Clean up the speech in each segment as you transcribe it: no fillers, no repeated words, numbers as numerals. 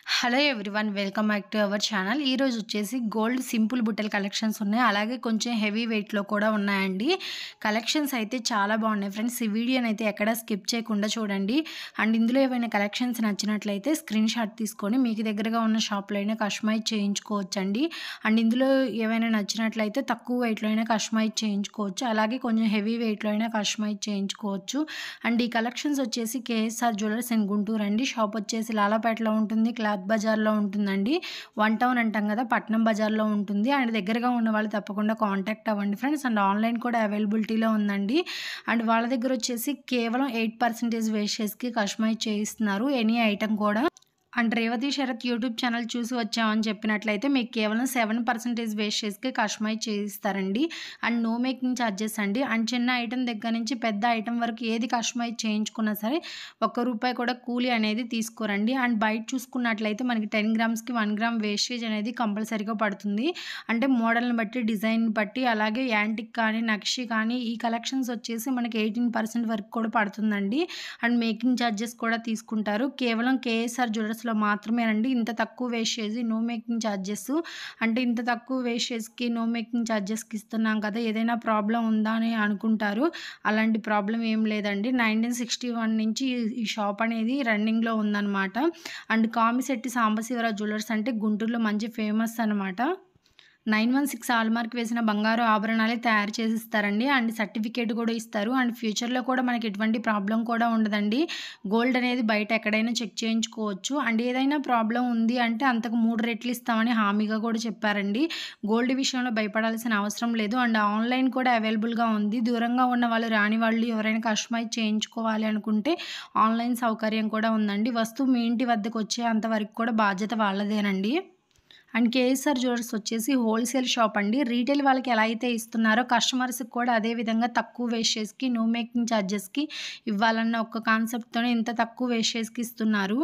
Hello everyone welcome back to our channel. ఈరోజు వచ్చేసి gold simple బుట్టల collections ఉన్నాయి. అలాగే కొంచెం హెవీ వెయిట్లో కూడా ఉన్నాయండి. కలెక్షన్స్ అయితే చాలా బాగున్నాయి ఫ్రెండ్స్. ఈ వీడియోని అయితే ఎక్కడ స్కిప్ చేయకుండా చూడండి. అండ్ ఇందులో ఏవైనా కలెక్షన్స్ నచ్చినట్లయితే స్క్రీన్ షాట్ తీసుకొని మీకు దగ్గరగా ఉన్న షాప్లో అయినా కస్టమైజ్ చేయించుకోవచ్చండి. అండ్ ఇందులో ఏవైనా నచ్చినట్లయితే తక్కువ వెయిట్లో అయినా కస్టమైజ్ చేయించుకోవచ్చు. అలాగే కొంచెం హెవీ వెయిట్లో అయినా కస్టమైజ్ చేయించుకోవచ్చు. అండ్ ఈ కలెక్షన్స్ వచ్చేసి కేఎస్ఆర్ జ్యువెలర్స్ ఇన్ గుంటూరు అండి. షాప్ వచ్చేసి లాలాపేటలో ఉంటుంది, క్లాత్ బజార్లో ఉంటుందండి. వన్ టౌన్ అంటాం కదా, పట్నం బజార్లో ఉంటుంది. అండ్ దగ్గరగా ఉన్న వాళ్ళు తప్పకుండా కాంటాక్ట్ అవ్వండి ఫ్రెండ్స్. అండ్ ఆన్లైన్ కూడా అవైలబిలిటీలో ఉందండి. అండ్ వాళ్ళ దగ్గర వచ్చేసి కేవలం 8% వేస్టేజ్కి కస్టమైజ్ చేయిస్తున్నారు ఎనీ ఐటమ్ కూడా. And Revathi Sarath YouTube channel చూసి వచ్చామని చెప్పినట్లయితే మీకు కేవలం 7% వేస్టేజ్కి కస్టమైజ్ చేయిస్తారండి. అండ్ నో మేకింగ్ ఛార్జెస్ అండి. అండ్ చిన్న ఐటమ్ దగ్గర నుంచి పెద్ద ఐటమ్ వరకు ఏది కస్టమైజ్ చేయించుకున్నా సరే ₹1 కూడా కూలీ అనేది తీసుకోరండి. అండ్ బయట చూసుకున్నట్లయితే మనకి 10 గ్రామ్స్కి 1 గ్రామ్ వేస్టేజ్ అనేది కంపల్సరీగా పడుతుంది. అంటే మోడల్ని బట్టి, డిజైన్ బట్టి, అలాగే యాంటిక్ కానీ, నక్షి కానీ ఈ కలెక్షన్స్ వచ్చేసి మనకి 18% వరకు కూడా పడుతుందండి. అండ్ మేకింగ్ ఛార్జెస్ కూడా తీసుకుంటారు. కేవలం కేఎస్ఆర్ జ్యువెలర్స్లో మాత్రమేనండి ఇంత తక్కువ వేస్టేజ్, నో మేకింగ్ ఛార్జెస్. అంటే ఇంత తక్కువ వేస్టేజ్కి, నో మేకింగ్ ఛార్జెస్కి ఇస్తున్నాం కదా, ఏదైనా ప్రాబ్లం ఉందా అని అనుకుంటారు. అలాంటి ప్రాబ్లం ఏం లేదండి. 1961 నుంచి ఈ షాప్ అనేది రన్నింగ్లో ఉందన్నమాట. అండ్ కామిశెట్టి సాంబశివరావు జ్యువెలర్స్ అంటే గుంటూరులో మంచి ఫేమస్ అనమాట. 916 హాల్మార్క్ వేసిన బంగారు ఆభరణాలే తయారు చేసి ఇస్తారండి. అండ్ సర్టిఫికేట్ కూడా ఇస్తారు. అండ్ ఫ్యూచర్లో కూడా మనకి ఎటువంటి ప్రాబ్లం కూడా ఉండదండి. గోల్డ్ అనేది బయట ఎక్కడైనా చెక్ చేయించుకోవచ్చు. అండ్ ఏదైనా ప్రాబ్లం ఉంది అంటే అంతకు 3 రెట్లు ఇస్తామని హామీగా కూడా చెప్పారండి. గోల్డ్ విషయంలో భయపడాల్సిన అవసరం లేదు. అండ్ ఆన్లైన్ కూడా అవైలబుల్గా ఉంది. దూరంగా ఉన్న వాళ్ళు, రాని వాళ్ళు ఎవరైనా కస్టమైజ్ చేయించుకోవాలి అనుకుంటే ఆన్లైన్ సౌకర్యం కూడా ఉందండి. వస్తువు మీ ఇంటి వద్దకు వచ్చే అంతవరకు కూడా బాధ్యత వాళ్ళదేనండి. అండ్ కేఎస్ఆర్ జ్యువెలర్స్ వచ్చేసి హోల్సేల్ షాప్ అండి. రీటైల్ వాళ్ళకి ఎలా అయితే ఇస్తున్నారో కస్టమర్స్కి కూడా అదే విధంగా తక్కువ వేస్టేజ్కి, నో మేకింగ్ ఛార్జెస్కి ఇవ్వాలన్న ఒక కాన్సెప్ట్తోనే ఇంత తక్కువ వేస్టేజ్కి ఇస్తున్నారు.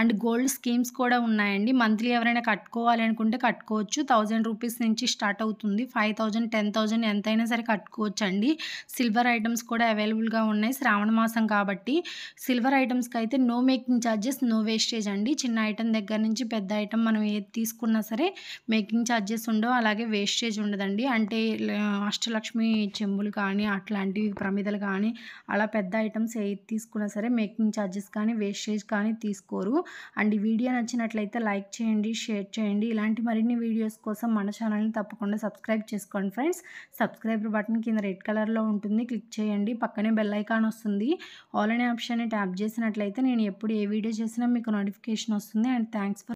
అండ్ గోల్డ్ స్కీమ్స్ కూడా ఉన్నాయండి. మంత్లీ ఎవరైనా కట్టుకోవాలి అనుకుంటే కట్టుకోవచ్చు. ₹1000 నుంచి స్టార్ట్ అవుతుంది. 5000, 10,000 ఎంతైనా సరే కట్టుకోవచ్చు అండి. సిల్వర్ ఐటమ్స్ కూడా అవైలబుల్గా ఉన్నాయి. శ్రావణ మాసం కాబట్టి సిల్వర్ ఐటమ్స్కి అయితే no making charges, no wastage అండి. చిన్న ఐటమ్ దగ్గర నుంచి పెద్ద ఐటమ్ మనం ఏది తీసుకున్నా సరే మేకింగ్ ఛార్జెస్ ఉండవు, అలాగే వేస్టేజ్ ఉండదండి. అంటే అష్టలక్ష్మి చెంబులు కానీ, అట్లాంటివి ప్రమిదలు కానీ, అలా పెద్ద ఐటమ్స్ ఏది తీసుకున్నా సరే మేకింగ్ ఛార్జెస్ కానీ, వేస్టేజ్ కానీ తీసుకోరు. అండ్ ఈ వీడియో నచ్చినట్లయితే లైక్ చేయండి, షేర్ చేయండి. ఇలాంటి మరిన్ని వీడియోస్ కోసం మన ఛానల్ని తప్పకుండా సబ్స్క్రైబ్ చేసుకోండి ఫ్రెండ్స్. సబ్స్క్రైబర్ బటన్ కింద రెడ్ కలర్లో ఉంటుంది, క్లిక్ చేయండి. పక్కనే బెల్ ఐకాన్ వస్తుంది. ఆల్ అనే ఆప్షన్ని ట్యాప్ చేసినట్లయితే నేను ఎప్పుడు ఏ వీడియో చేసినా మీకు నోటిఫికేషన్ వస్తుంది. And thanks for